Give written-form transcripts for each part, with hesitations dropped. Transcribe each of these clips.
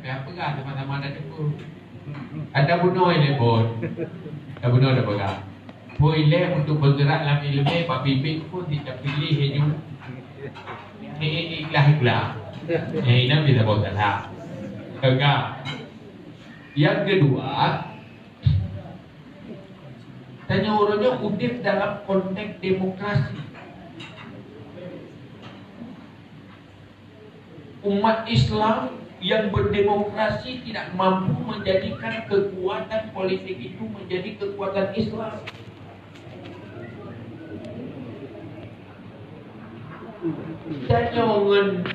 apa kan sama-sama ada cukup. Ada bunuh ini pun. Ada bunuh ada pegang. Boleh untuk bergerak dalam ilmu, babibik pun tidak pilih hidup. Ini ikhlas. Ini bisa buat salah. Enggak. Yang kedua, tanya orangnya udip dalam konteks demokrasi. Umat Islam yang berdemokrasi tidak mampu menjadikan kekuatan politik itu menjadi kekuatan Islam. Tanya orang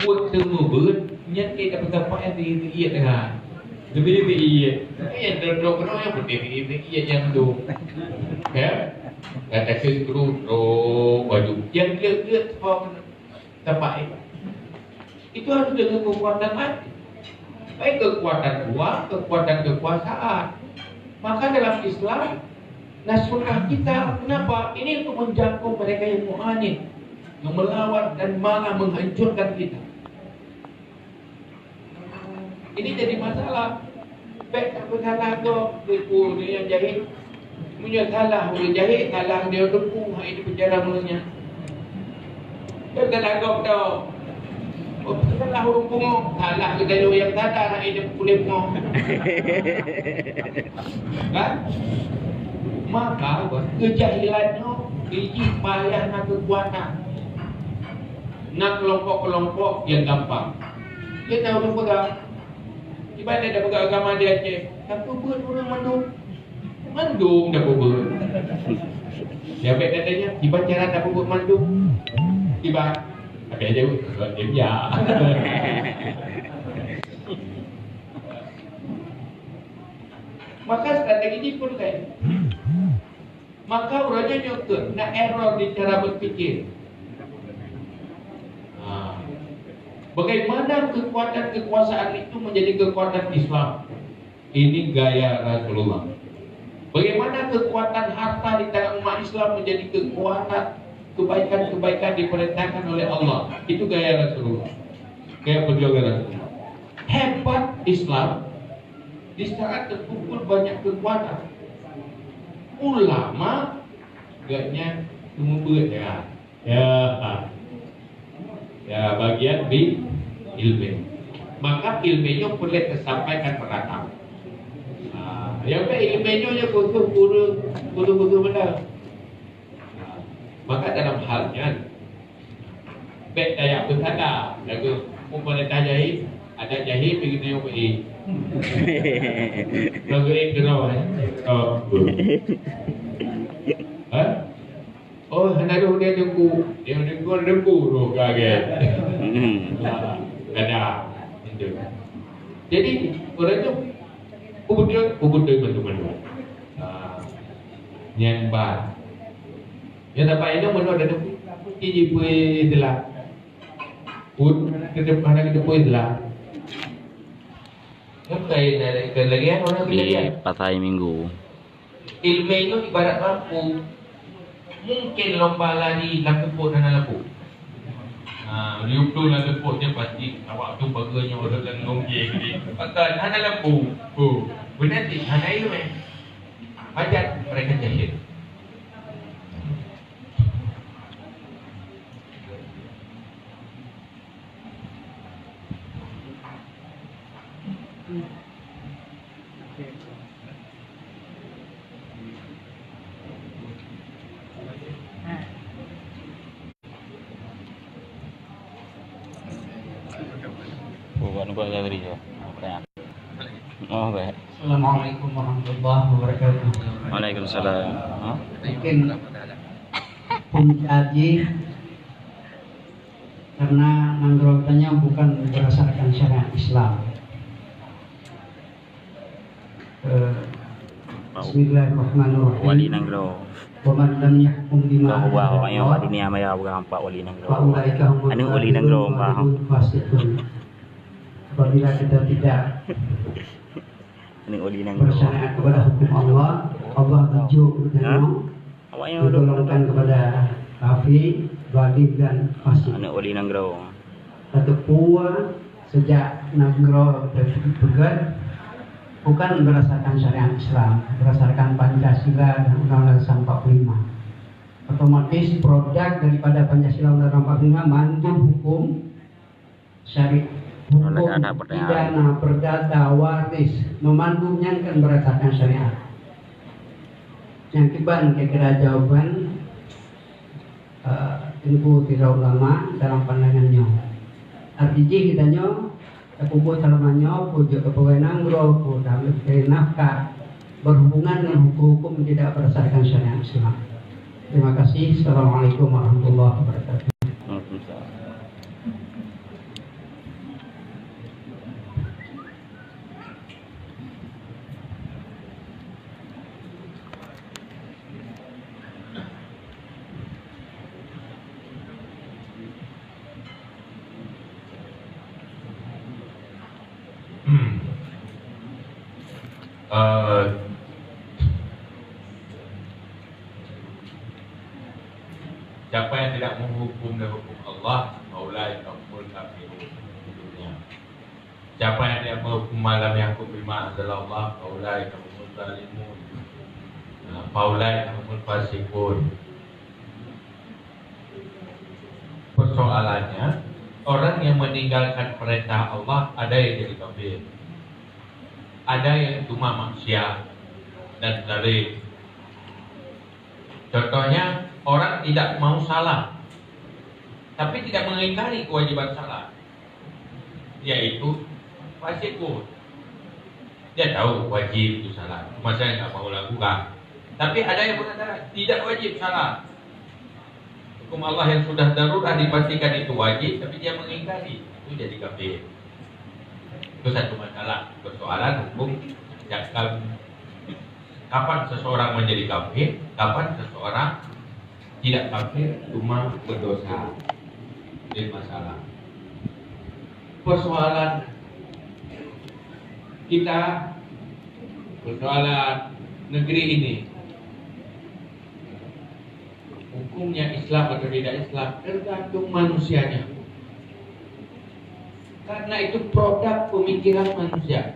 buat semua ber, nyat dapat apa yang dia dengan lebih iya, yang duduk yang berdiri iya yang tu, ya, kata kru baju yang dia sampai itu harus dengan kekuatan hati, baik kekuatan uang, kekuatan kekuasaan. Maka dalam Islam, nasional kita, kenapa? Ini untuk menjangkau mereka yang mu'anid, yang melawan dan malah menghancurkan kita. Ini jadi masalah. Baik tak bersalah tu, dia yang jahit punya salah, boleh jahit salah dia depu, ini penjara mulanya. Dia tak agak tau. Oh, salah huruf pungo, salah ke jalur yang sadar, ini boleh pungo. Kan? Maka kejahilannya biji payah nak kekuatan, nak kelompok-kelompok yang gampang. Dia tahu apa? Ibadah dah pegang agama dia Aceh. Tapi buat orang mandung dah buat. Dia ambil datanya, tiba cara dah buat mandung. Tiba apa aja buat dia. Maka strategi ini pun kan. Maka orangnya nyokot, nak error di cara berfikir. Bagaimana kekuatan kekuasaan itu menjadi kekuatan Islam? Ini gaya Rasulullah. Bagaimana kekuatan harta di tangan umat Islam menjadi kekuatan kebaikan-kebaikan diperintahkan oleh Allah? Itu gaya Rasulullah. Gaya perjuangan Rasulullah. Hebat Islam di saat terkumpul banyak kekuatan. Ulama gaknya semua berat ya bagian di ilmu. Maka ilmunya boleh tersampaikan merata. Yang ilmunya kutu benar. Maka dalam halnya baik daya bersada, lagu pemerintah jahit, ada jahit pergi tengok pergi. Lagu ini kenapa? Oh, hendak dia tunggu tu kaget. Ada. Jadi orang tu kubur bantu. Yang bar. Yang dapat itu mana ada kiji pui telah. Pun ke depan telah. Mungkin dari lagi orang di Patai Minggu. Ilmu itu ibarat lampu. Mungkin lomba lari lampu dan lampu. Liup tu lampu dia pasti awak tu baganya orang dan longge ni. Pasal hana lampu. Benar sih, hana itu Hajat mereka jahit. Buat tadi tu. Oh, baik. Assalamualaikum warahmatullahi wabarakatuh. Waalaikumsalam. Mungkin pengkaji karena nanggolanya bukan berdasarkan syariat Islam. Bismillahirrahmanirrahim. Wali Nanggro. Waman lam yahkum bima Bahawa orang yang wali ni amai berapa wali Nanggro. Faulaika humul Anu wali Nanggro fasiqun. Apabila kita tidak Ini wali Nanggro. bersyariat kepada hukum Allah, Allah tujuh dan ditolongkan kepada kafir, zalim dan fasik. Anu wali Nanggro. Satu pua sejak negara tersebut bukan berdasarkan syariat Islam, berdasarkan Pancasila dan Undang-Undang 45. Otomatis produk daripada Pancasila Undang-Undang 45 mandul hukum syariat, hukum Ada pertanyaan. pidana, perdata, waris, memandunya kan berdasarkan syariat. Yang kiban kira-kira jawaban Tengku Tira Ulama dalam pandangannya. Artinya kitanya kumpul salamannya pujuk kepawenan bro dalam nafkah berhubungan dengan hukum-hukum tidak berdasarkan syariat Islam. Terima kasih. Assalamualaikum warahmatullahi wabarakatuh. Siapa yang tidak menghukum dengan hukum Allah, maulai humul kafirun. Siapa yang tidak menghukum malam yang hukum bima anzalallah, maulai humul zalimun. Maulai humul fasikun. Persoalannya, orang yang meninggalkan perintah Allah ada yang jadi kafir, ada yang cuma manusia dan zalim. Contohnya, orang tidak mau salah, tapi tidak mengingkari kewajiban salah, yaitu fasikun. Dia tahu wajib itu salah, cuma saya nggak mau lakukan. Tapi ada yang mengatakan tidak wajib salah. Hukum Allah yang sudah darurat dipastikan itu wajib, tapi dia mengingkari, itu jadi kafir. Itu satu masalah. Persoalan hukum kapan seseorang menjadi kafir, kapan seseorang tidak kafir, cuma berdosa. Ini masalah. Persoalan kita, persoalan negeri ini, hukumnya Islam atau tidak Islam tergantung manusianya. Karena itu produk pemikiran manusia.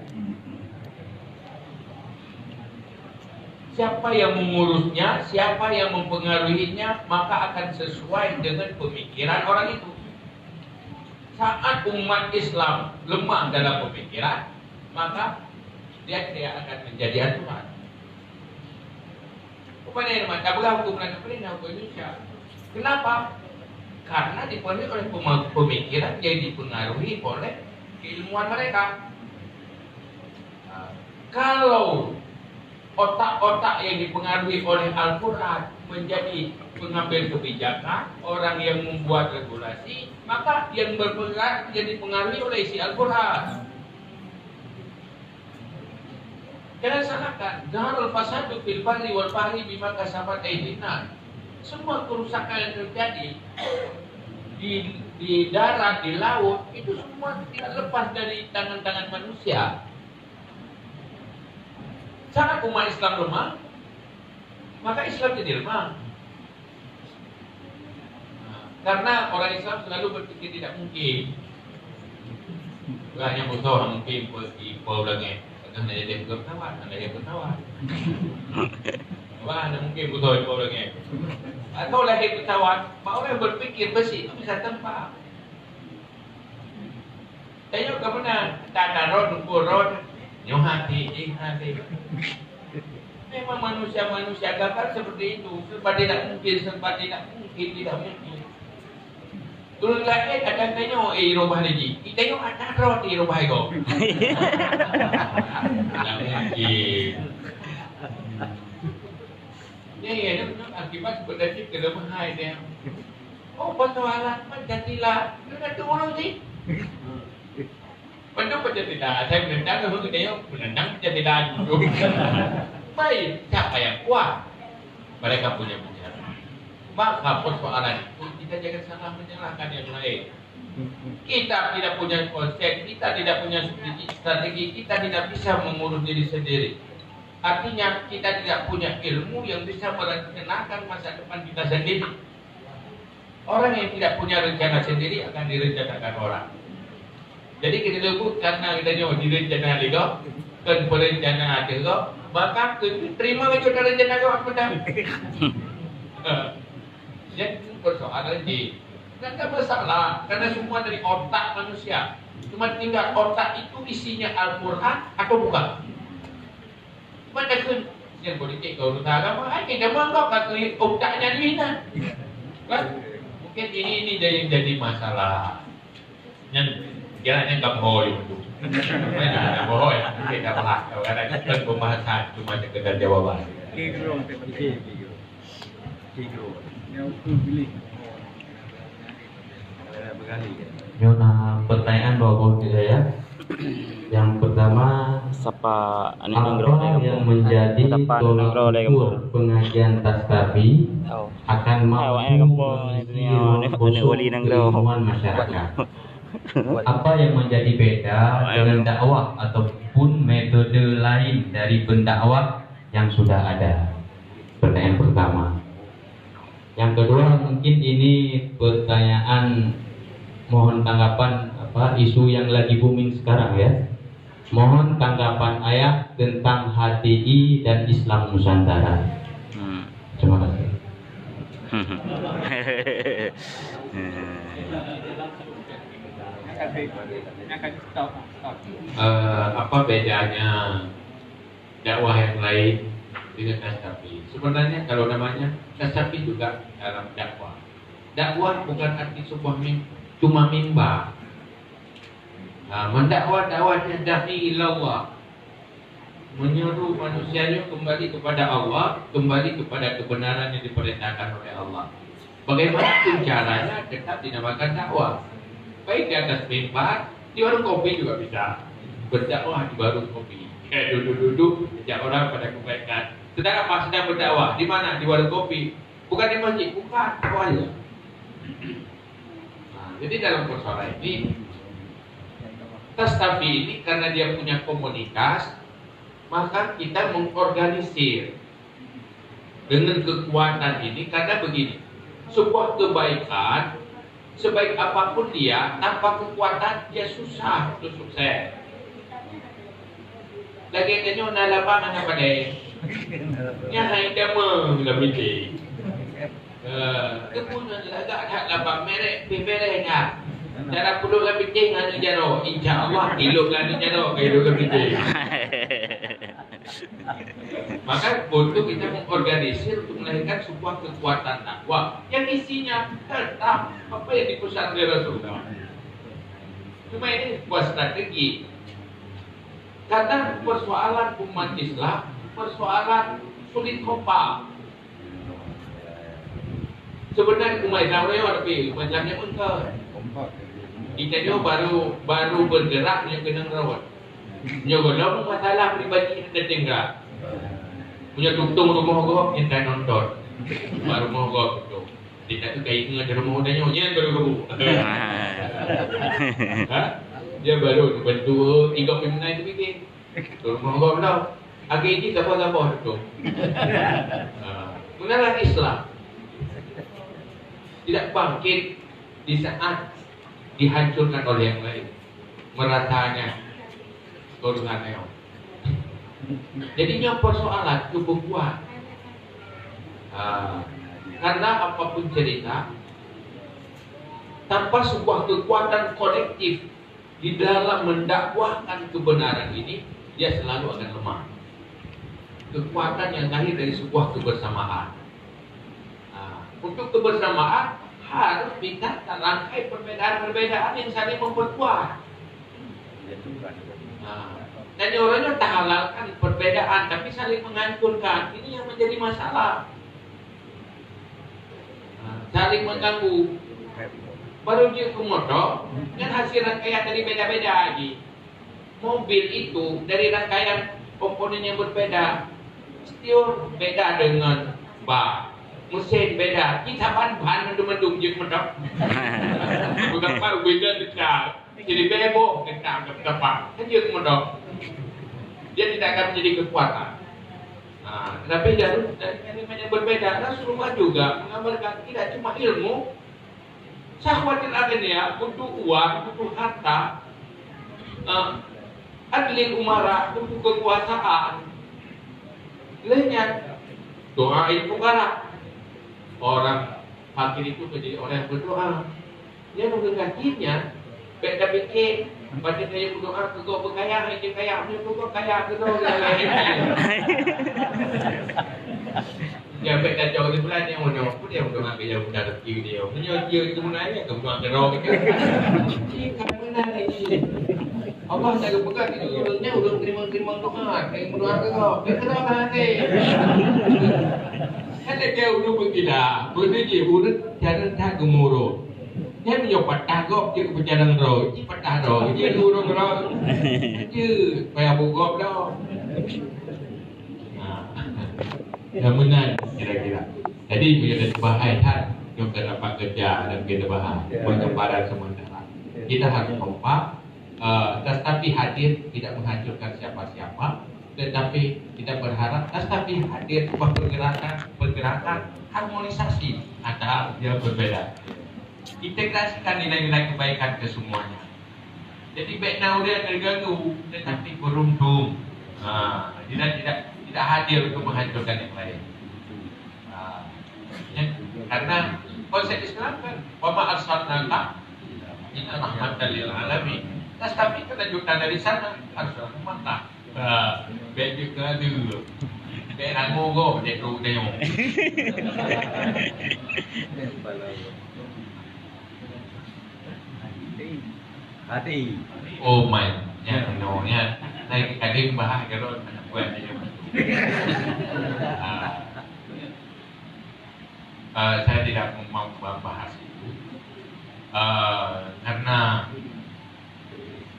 Siapa yang mengurusnya, siapa yang mempengaruhinya, maka akan sesuai dengan pemikiran orang itu. Saat umat Islam lemah dalam pemikiran, maka dia tidak akan menjadi aturan. Kepada yang mengatakan hukum dan perintah hukum Indonesia. Kenapa? Karena dipenuhi oleh pemikiran yang dipengaruhi oleh keilmuan mereka. Kalau otak-otak yang dipengaruhi oleh Al-Quran menjadi pengambil kebijakan, orang yang membuat regulasi, maka yang berpengaruh jadi dipengaruhi oleh isi Al-Quran. Jangan salahkan, Zaharul fasadu fil barri wal bahri bima kasabat aydin nas. Semua kerusakan yang terjadi di darat, di laut, itu semua tidak lepas dari tangan-tangan manusia. Saat umat Islam lemah, maka Islam jadi lemah. Karena orang Islam selalu berpikir tidak mungkin. Hanya butuh orang mungkin di Paulangnya. Karena dia bertawan, karena dia bertawan. Wah, mungkin butuh di Paulangnya. Atau lahir bertawan, orang berpikir besi itu bisa tempat. Saya juga pernah tata road, ukur road. Yang hati. Memang manusia-manusia gagal seperti itu. Serba tidak mungkin, tidak mungkin. Dulu lagi kadang-kadang irubah lagi. Kita yung ada roh irubah ko. Tidak mungkin. Ya, akibat sebenarnya kelemahan dia. Oh, persoalan Pancasila. Kita turun sih. Penduk Pancasila, saya menentang untuk dia menentang Pancasila juga. Baik, siapa yang kuat? Mereka punya bicara. Maka persoalan itu kita jangan salah menyalahkan yang lain. Kita tidak punya konsep, kita tidak punya strategi, kita tidak bisa mengurus diri sendiri. Artinya kita tidak punya ilmu yang bisa merencanakan masa depan kita sendiri. Orang yang tidak punya rencana sendiri akan direncanakan orang. Jadi kita sebut karena kita nyawa direncana lagi kan perencanaan itu maka terima aja rencana kau apa dah. Jadi persoalan ini tidak ada masalah karena semua dari otak manusia. Cuma tinggal otak itu isinya Al-Quran atau bukan. Cuma dah yang politik kau tak agama aja jangan kau kata otaknya dihina. Kan? Mungkin ini yang jadi masalah. Yang kiranya nggak bohong itu. Nggak bohong ya. Kita bahas. Karena kan pembahasan cuma sekedar jawaban. Yona pertanyaan bawa saya. Yang pertama, Sapa ani apa nang ro yang menjadi tolak ukur pengajian tastabi Oh. akan Awak mampu kampung ini mengusung oli nang ro. keilmuan masyarakat? Apa yang menjadi beda dengan dakwah ataupun metode lain dari pendakwah yang sudah ada? Pertanyaan pertama. Yang kedua, mungkin ini pertanyaan mohon tanggapan isu yang lagi booming sekarang ya. Mohon tanggapan ayah tentang HTI dan Islam Nusantara. Terima kasih. Apa bedanya dakwah yang lain dengan tasabi? Sebenarnya kalau namanya tasabi juga dalam dakwah. Dakwah bukan arti sebuah cuma mimbar. Mendakwah-dakwahnya da'i ilallah, menyuruh manusianya kembali kepada Allah, kembali kepada kebenaran yang diperintahkan oleh Allah. Bagaimanapun caranya tetap dinamakan dakwah. Baik di atas mimbar, di warung kopi juga bisa berdakwah di warung kopi. Duduk-duduk, ajak orang pada kebaikan. Sedang apa? Sedang berdakwah. Di mana? Di warung kopi. Bukan di masjid, bukan. Dakwahnya. Jadi dalam persoalan ini, tasabi ini karena dia punya komunitas, maka kita mengorganisir dengan kekuatan ini karena begini, sebuah kebaikan sebaik apapun dia tanpa kekuatan dia susah untuk sukses. Lagi tanya nalapangan apa deh? Nya hai demo lebih. Kemudian agak ada lapang merek mereka. Cara puluh lebih tinggal ni jaro, insya-Allah kilo kan jaro, kilo lebih tinggal. Maka untuk kita mengorganisir untuk melahirkan sebuah kekuatan dakwah yang isinya tetap apa yang dipesan oleh Rasulullah. Cuma ini sebuah strategi. Karena persoalan umat Islam, persoalan sulit kompak. Sebenarnya umat Islam itu tapi macamnya pun ke kita juga baru bergerak yang kena rawat. Nyoba masalah pribadi kita tinggal. Punya tuntung rumah gua yang tak nonton. Baru mau gua tu. Tidak tu kayak ingat rumah dia nyonya baru gua. Dia baru bantu 3 pimpinan itu bikin. Rumah gua belum. Akhir ini apa tu. Mengenal Islam tidak bangkit di saat dihancurkan oleh yang lain, merasanya turunannya. Jadinya persoalan cukup kuat. Karena apapun cerita, tanpa sebuah kekuatan kolektif di dalam mendakwahkan kebenaran ini, dia selalu akan lemah. Kekuatan yang lahir dari sebuah kebersamaan. Untuk kebersamaan harus kita rangkai perbedaan-perbedaan yang saling memperkuat. Dan orangnya tak halalkan perbedaan, tapi saling menghancurkan. Ini yang menjadi masalah. Saling mengganggu. Baru dia ke motor, kan hasil rangkaian dari beda-beda lagi. Mobil itu dari rangkaian komponen yang berbeda. Setir beda dengan bak. Mesin beda, kita bahan mendung-mendung je medok. Bukan pak beda dekat. Jadi bebo dekat ke depan. Kan je medok. Dia tidak akan menjadi kekuatan. Tapi dari elemen yang berbeda, Rasulullah juga mengabarkan tidak cuma ilmu. Syahwatil aghnia, butuh uang, butuh harta. Adlil umara itu kekuasaan. Lenyap doain fukara. Orang fakir itu menjadi orang yang berdoa. Dia menggantinya. Beda fikir. Baca saya berdoa ke kau berkaya, dia kaya, dia kau kaya ke kau. Dia beda jauh di bulan yang mana pun dia berdoa ke yang mudah rezeki dia. Punya dia itu munanya ke berdoa ke roh ke. Jika benar ini. Allah jaga pegang itu ulangnya ulung terima doa. Saya berdoa ke kau. Dia kenapa hati? Kan dia ulung berkira. Benda dia ulung jangan tak gemuruh. Dia punya patah gop je berjalan roh. Ini patah roh. Dia urung roh. Je payah bugop dah. Yang benar kira-kira. Jadi bila ada bahaya tak, kita dapat kerja dan kita bahas berkemparan sementara. Kita harus kompak, tetapi hadir tidak menghancurkan siapa-siapa, tetapi kita berharap tetapi hadir sebuah pergerakan harmonisasi antara dia berbeda. Integrasikan nilai-nilai kebaikan ke semuanya. Jadi baik now dia terganggu, tetapi beruntung. Tidak hadir untuk menghancurkan yang lain. Karena konsep Islam kan, wa ma arsalnaka illa rahmatan lil alamin. Tetapi kelanjutan dari sana harus rahmatlah. Baik juga dulu. Baik nak mogo dek ru tengok. Hati. Oh my, yang nonya, saya kadang bahas kalau anak buat dia. Saya tidak mau membahas itu karena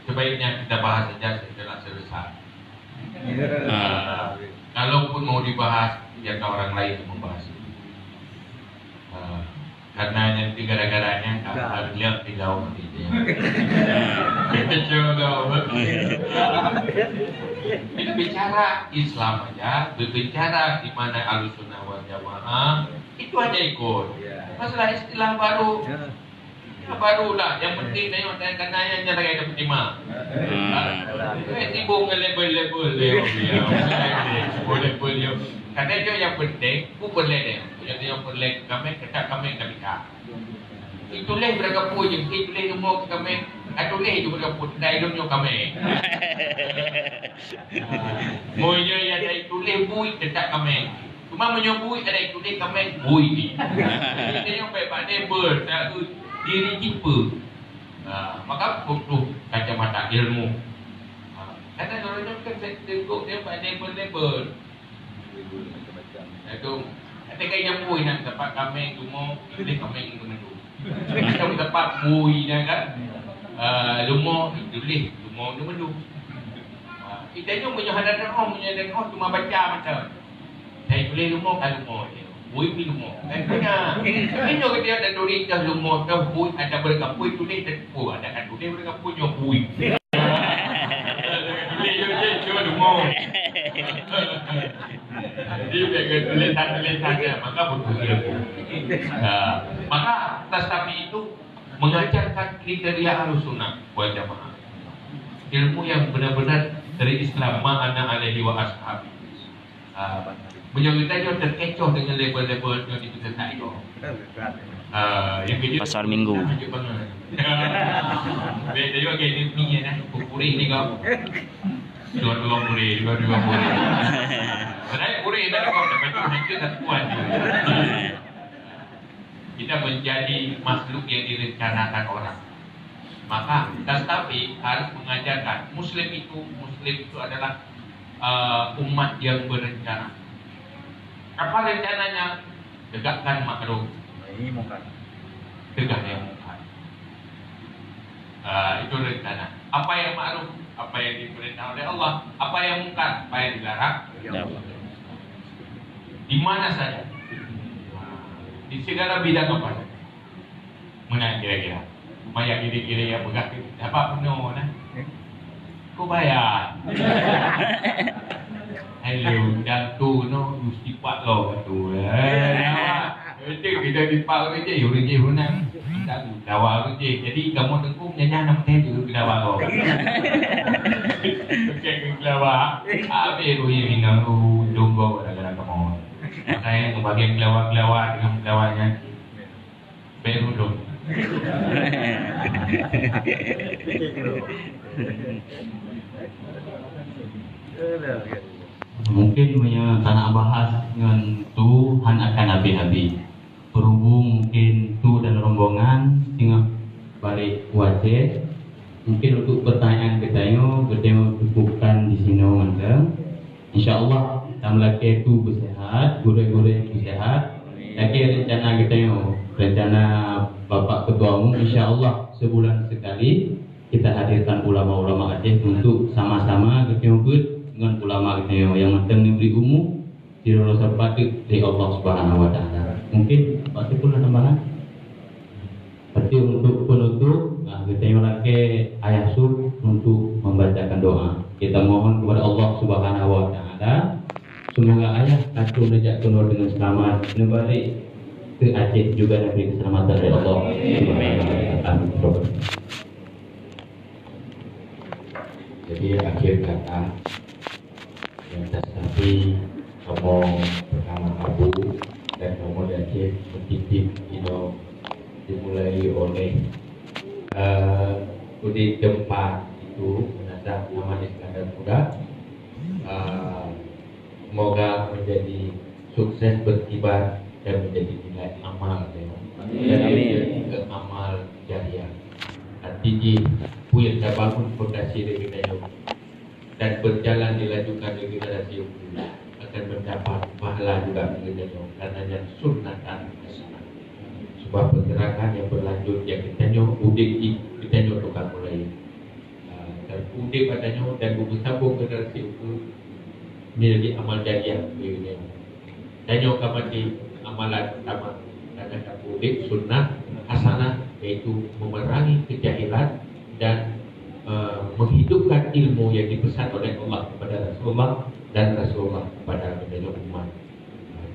sebaiknya kita bahas saja setelah selesai. Kalaupun mau dibahas, biarkan orang lain membahas itu. Karena nanti gara-garanya kalau lihat di daun itu. Kita coba. Kita bicara Islam aja, berbicara di mana Ahlussunnah wal Jamaah, itu aja ikut. Masalah istilah baru, ya barulah. Yang penting tengok kanannya jangan ada pertima. Sibuk nge-label-label dia. Boleh dia. Karena dia yang penting, boleh dia. Yang yang boleh kami kata kami tak bisa. Itulah berapa pun je, itulah semua kami. Atulah itu berapa pun, dah hidupnya kami. Moja yang ada itulah bui tetap kami. Cuma menyebut ada itulah kami bui ni. Kita yang baik pada ber, diri jipa. Maka butuh kacamata ilmu. Karena orang kan tengok dia pada label. Itu ada yang bui nak dapat kami semua, itulah kami yang menentu. Macam tempat bui kan. Lumah itulah, lumah tu mendu. Kita ni menyahadat Allah cuma baca macam. Saya boleh lumah kan lumah dia. Bui pi lumah. Kan punya. Ini dia ada tulis dah lumah dah bui ada berkapui tulis dan bui ada kan tulis berkapui nyo bui. Dia cuma lumah. Dia pakai tulisan-tulisannya maka butuh ilmu. Maka tetapi itu mengajarkan kriteria Ahlussunnah wal Jamaah. Ilmu yang benar-benar dari Islam ma'ana alaihi wa ashabi. Menjadi terkecoh dengan label-label yang diperkenalkan itu. Yang kedua Pasar Minggu. Beda juga kayak ni ya, puri ni kau. Dua puri. Sebenarnya puri dah kau dapat itu dah kuat. Kita menjadi makhluk yang direncanakan orang. Maka tetapi harus mengajarkan Muslim itu adalah umat yang berencana. Apa rencananya? Tegakkan makhluk. Ini muka. Tegak yang muka. Itu rencana. Apa yang ma'ruf? Apa yang diperintah oleh Allah? Apa yang muka? Apa yang dilarang? Di mana saja? Di segala bidang apa? Mana kira-kira? Maya kira-kira yang bergerak dapat penuh nah. Kau bayar. Hello, dan tu no mesti pak lo tu. Itu kita di pak kerja, orang je runang. tak dawa tu je. Jadi kamu tengok nyanyi nama teh tu dawa kau. Okey dawa. Apa tu yang hina tu donggo kadang-kadang kamu. Makanya bagian kelawa dengan kelawanya baru dong. Mungkin punya tanah bahas dengan Tuhan akan habis-habis. Berhubung mungkin tu dan rombongan tengah balik wajib. Mungkin untuk pertanyaan kita cukupkan di sini manda. InsyaAllah dalam laki itu bersehat, guru-guru bersehat. Lagi rencana kita rencana Bapak Ketua Umum, InsyaAllah sebulan sekali kita hadirkan ulama-ulama Aceh untuk sama-sama ketemu dengan ulama kita yang matang diberi umum di rasa patut dari Allah Subhanahu Wa Taala. Mungkin Pak Sepul ada tambahan. Berarti untuk penutup, kita lagi ayah sur untuk membacakan doa. Kita mohon kepada Allah Subhanahu Wa Taala semoga ayah aku rejak keluar dengan selamat kembali ke Aceh juga diberi keselamatan dari Allah. Amin. Jadi akhir kata yang tapi kamu pertama Abu dan kamu dari mentitip dimulai oleh di tempat itu menasah nama Iskandar Muda. Semoga menjadi sukses berkibar dan menjadi nilai amal dan menjadi amal jariah. Artinya punya bangun fondasi dari kita dan berjalan dilanjutkan dari generasi akan mendapat pahala juga karena yang sunnatan hasanah. Sebuah pergerakan yang berlanjut yang kita udik kita tukar mulai dan udik padanya dan bersambung generasi menjadi amal jariah begini. Dan kamati amalan pertama karena udik sunnah hasanah yaitu memerangi kejahilan dan menghidupkan ilmu yang dipesan oleh Allah kepada Rasulullah dan Rasulullah kepada banyak umat.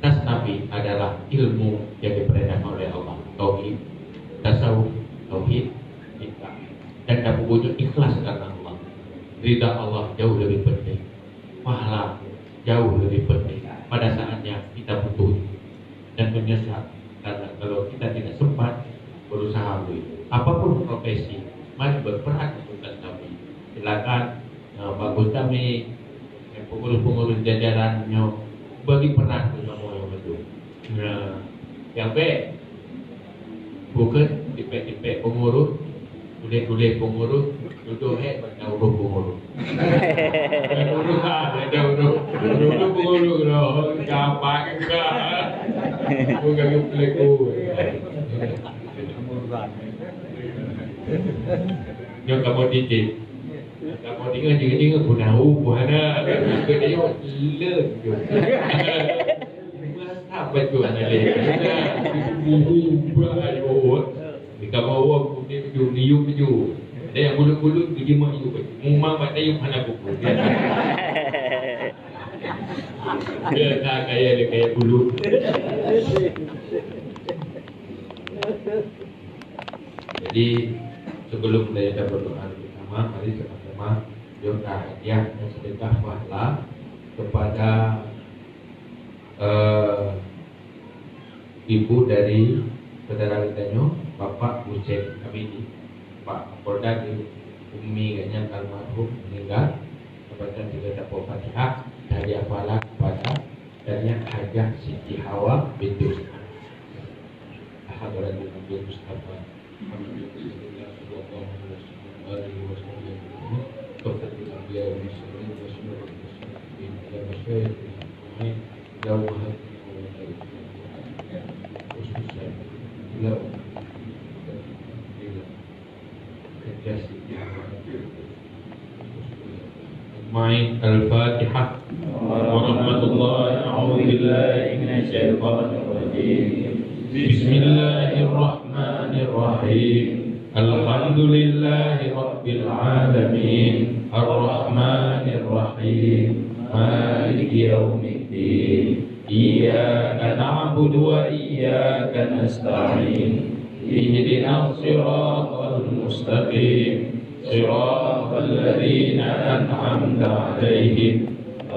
Tas Nabi adalah ilmu yang diperintahkan oleh Allah, tauhid, tasawuf, tauhid, ikhlas, dan dapat wujud ikhlas karena Allah. Ridha Allah jauh lebih penting, pahala jauh lebih penting. Pada saatnya kita butuh dan menyesal karena kalau kita tidak sempat berusaha apapun profesi, mari berperan untuk kami. Silakan bagus kami pengurus-pengurus jajarannya bagi peran bersama yang betul. Yang B bukan tipe-tipe pengurus, boleh pengurus, duduk bertaruh pengurus. Pengurus ada duduk pengurus loh, gampang enggak? Bukan peleku. Yang kamu didik, kamu dengar punau puana, kita yo ler yo. Masa betul ada le. Di kamu awak pun diu. Ada yang bulu-bulu di jemaah itu. Mumma mak tayu mana buku. Dia tak kaya bulu. Jadi sebelum kita berdoa bersama, mari sama-sama doa hadiah dan sedekah pahala kepada ibu dari saudara kita Bapak Hussein Hamidi, Pak Kapolda di Umi Ganyang almarhum meninggal. Kepada tiga dapur Fatihah dari pahala kepada dari Hajah Siti Hawa binti Usman. Alhamdulillah Nabi Mustafa. Main Al-Fatihah. Warahmatullahi a'udzu billahi minasyaitonir rajim. Bismillahirrahmanirrahim. Alhamdulillahi rabbil alamin. Ar-Rahmanir Rahim. Maliki yaumiddin. Iyyaka na'budu wa iyyaka nasta'in. اهدنا الصراط المستقيم صراط الذين أنعمت عليهم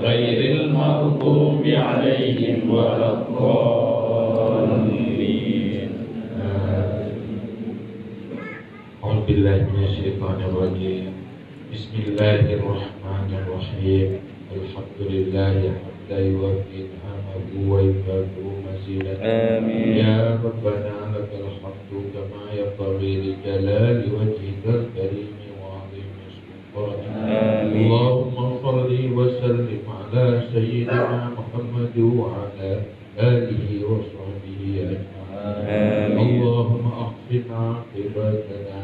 غير المغضوب عليهم ولا الضالين. أعوذ بالله من الشيطان الرجيم. بسم الله الرحمن الرحيم. الحمد لله حمدا يوفي نعمه ويكافئ مزيدا. آمين. يا ربنا لك الحمد كما ينبغي لجلال وجهك الكريم وعظيم سلطانك. اللهم صل وسلم على سيدنا محمد وعلى آله وصحبه أجمعين. اللهم أحسن عاقبتنا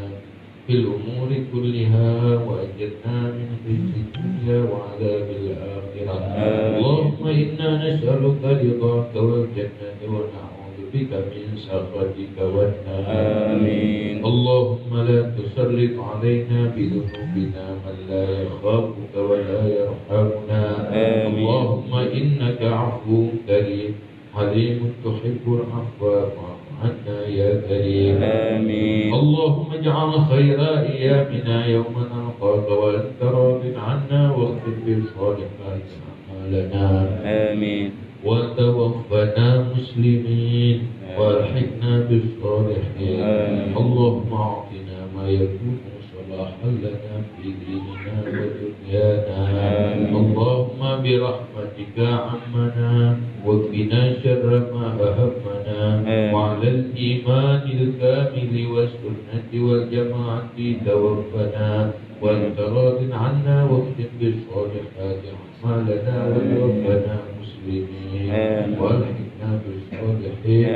في الأمور كلها وأجرنا من خزي الدنيا وعذاب الآخرة. اللهم إنا نسألك رضاك والجنة ونعوذ بك من سخطك والنار. آمين. اللهم لا تسلط علينا بذنوبنا من لا يخافك ولا يرحمنا. آمين. اللهم إنك عفو كريم حليم تحب العفو فاعف عنا يا كريم. آمين. اللهم اجعل خير أيامنا يوم نلقاك وأنت راض عنا واختم بالصالحات أعمالنا. آمين. وتوفنا مسلمين والحقنا بالصالحين. اللهم أعطنا ما يكون صلاحا لنا في ديننا ودنيانا. اللهم برحمتك عمنا واكفنا شر ما أهمنا وعلى الإيمان الكامل والسنة والجماعة توفنا وأنت راض عنا واختم بالصالحات أعمالنا وتوفنا مسلمين والحقنا بالصالحين.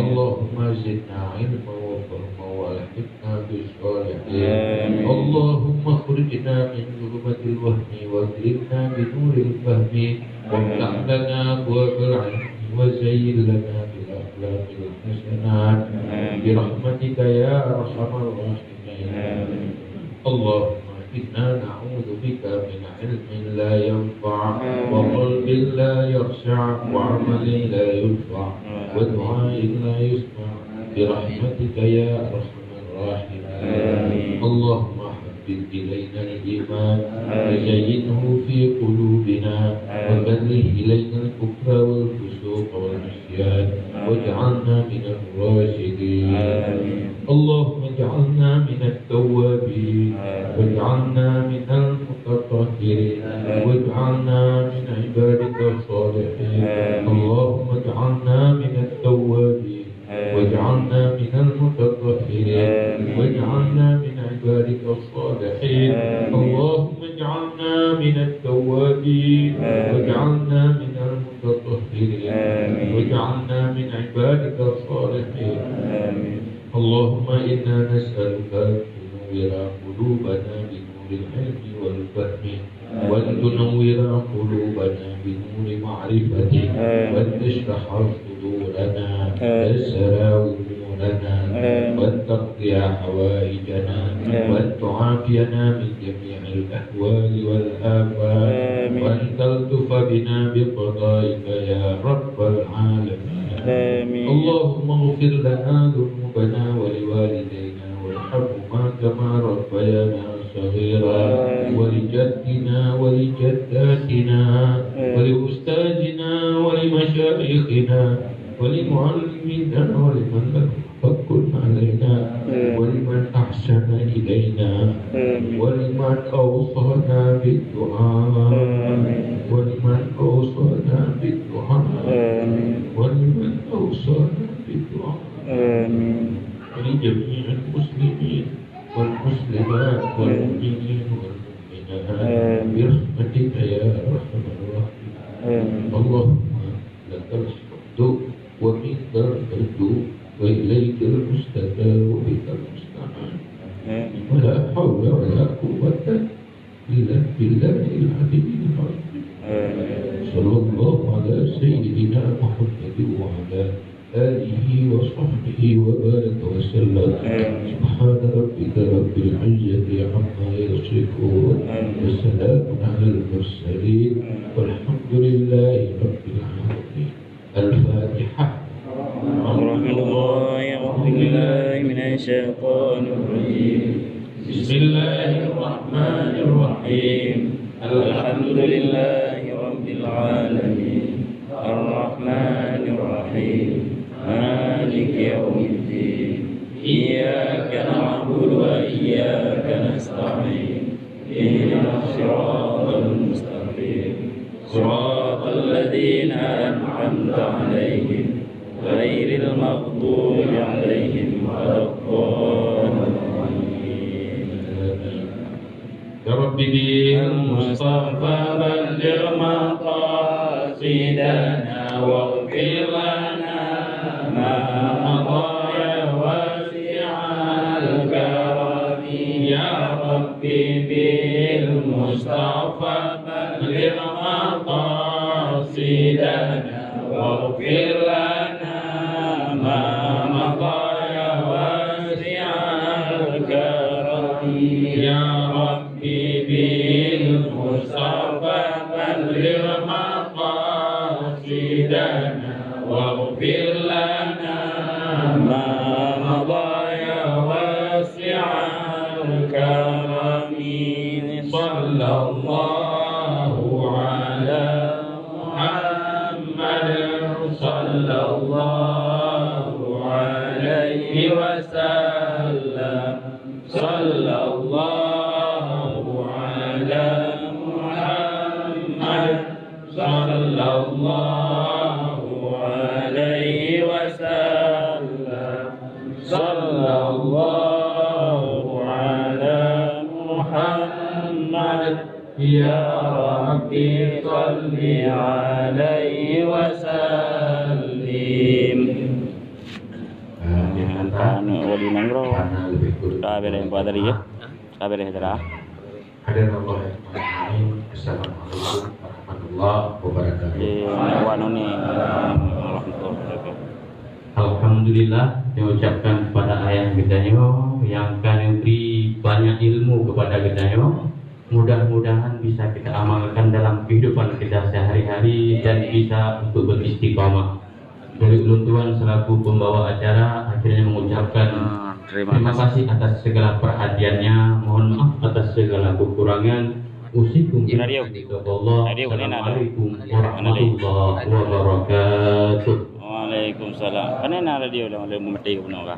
اللهم زدنا علما وفهما والحقنا بالصالحين. اللهم اخرجنا من ظلمة الوهم واكرمنا بنور الفهم وافتح لنا أبواب العلم وزين لنا بالأخلاق الحسنات برحمتك يا أرحم الراحمين. اللهم إنا نعوذ بك من علم لا ينفع وقلب لا يخشع وعمل لا ينفع ودعاء لا يسمع برحمتك يا أرحم الراحمين. اللهم حبب إلينا الإيمان وزينه في قلوبنا وكره إلينا الكفر والفسوق والعصيان واجعلنا من الراشدين. اللهم اجعلنا من التوابين واجعلنا من المتطهرين واجعلنا من عبادك الصالحين. اللهم اجعلنا من التوابين واجعلنا من المتطهرين واجعلنا من عبادك الصالحين. اللهم اجعلنا من التوابين واجعلنا من المتطهرين واجعلنا من عبادك الصالحين. اللهم إنا نسألك أن تنور قلوبنا بنور العلم والفهم وأن تنور قلوبنا بنور معرفتك وأن تشرح صدورنا وتيسر أمورنا وأن تقضي حوائجنا وأن تعافينا من جميع الأهوال والآفات وأن تلطف بنا بقضائك يا رب العالمين. اللهم اغفر لنا ذنوبنا ولوالدينا وارحمهما كما ربيانا صغيرا ولجدنا ولجداتنا ولأستاذنا ولمشايخنا ولمعلمينا ولمن له حق علينا ولمن أحسن إلينا ولمن أوصانا بالدعاء ولمن أوصانا بالدعاء ولمن أوصانا بالدعاء ولجميع المسلمين والمسلمات والمؤمنين والمؤمنات برحمتك يا أرحم الراحمين. اللهم لك الحمد ومنك الفرد وإليك المشتكى وبك المستعان ولا حول ولا قوة إلا بالله العلي العظيم. صلى الله على سيدنا محمد وعلى آله وصحبه وبارك وسلم. سبحان ربك رب العزة عما يصفون وسلام على المرسلين والحمد لله رب العالمين. الفاتحة. الرحمن الرحيم. أعوذ بالله من الشيطان الرجيم بسم الله الرحمن الرحيم الحمد لله رب العالمين الرحمن الرحيم مالك يوم الدين إياك نعبد وإياك نستعين اهدنا الصراط المستقيم صراط الذين أنعمت عليهم غير المغضوب عليهم ولا الضالين يا رب بالمصطفى بلغ مقاصدنا واغفر لنا ما مضى يا واسع الكرم يا رب بالمصطفى بلغ مقاصدنا واغفر لنا ما مضى يا واسع الكرم يا رب بالمصطفى بلغ مقاصدنا واغفر لنا ما مضى يا واسع الكرم صلى الله على محمد صلى الله عليه وسلم صلى الله على محمد صلى الله عليه وسلم صلى الله على محمد يا ربي صل عليه وسلم Anu wali nangro. Kabeh yang pada dia. Kabeh hijrah. Hadir Allah yang Maha. Assalamualaikum warahmatullahi wabarakatuh. Di wanu ni Alhamdulillah, saya ucapkan kepada ayah Gedayo yang kami beri banyak ilmu kepada Gedayo. Mudah-mudahan bisa kita amalkan dalam kehidupan kita sehari-hari dan bisa untuk beristiqamah. Dari Ulun Tuan selaku pembawa acara akhirnya mengucapkan terima kasih atas segala perhatiannya. Mohon maaf atas segala kekurangan. Usikum Allah. Assalamualaikum warahmatullahi wabarakatuh. Waalaikumsalam. Kanena radio lang le mati ko no ka.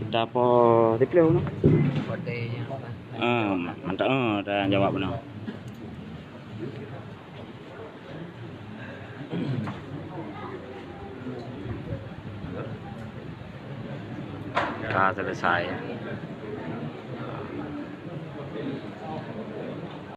Kita apa dipilih no? Mantap dah jawab no. Selesai.